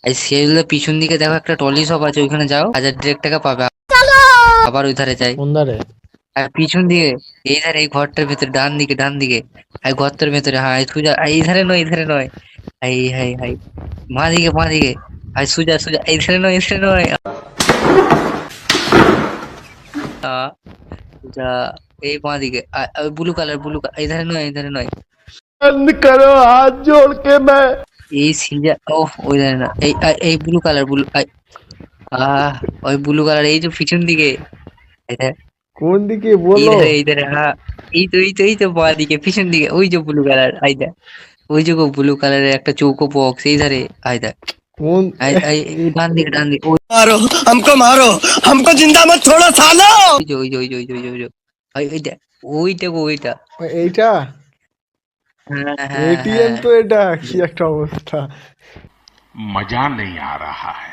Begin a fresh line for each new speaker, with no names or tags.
এই সেগুলো পিছন দিকে দেখো একটা টলি শপ আছে, ওইখানে যাও, 1000 টাকা পাবে। আবার ওই ধারে যাই।
কোন ধারে?
আর পিছন দিকে, এই ধারে, এই ঘরটার ভেতরে, ডান দিকে, ডান দিকে। এই ঘরটার ভেতরে, হ্যাঁ সুজা, এই ধারে নয়, এই ধারে নয়। হাই হাই হাই, মা দিকে, মা দিকে। হাই সুজা, সুজা, এই ধারে নয়, এই ধারে নয়। যা, এই বাঁ দিকে, ওই ব্লু কালার, ব্লু কালার, এই ধারে নয়, এই ধারে নয়।
बंद करो हाथ जोड़ के मैं।
এই সিজা, ও ওই ধারে না, এই ব্লু কালার, ব্লু, ওই ব্লু কালার, এই যে পিছন দিকে। এই ধারে,
कौन दिखे
এই
बोलो।
ধারে, এই ধারে, হ্যাঁ। এই তো বাঁ দিকে, পিছন দিকে, ওই যে ব্লু কালার, আইদা। ওই যে ব্লু কালারের একটা চৌকো বক্স, এই ধারে, আইদা।
कौन?
এই ডান দিকে, ডান দিকে,
मारो हमको मारो हमको जिंदा मत छोड़ो सालो।
ওই যে ওইটা, ওইটা গো, ওইটা।
এইটা
হ্যাঁ হ্যাঁ
এটিএম
হ্যাঁ।
তো এটা কি একটা অবস্থা।
मजा नहीं आ रहा है।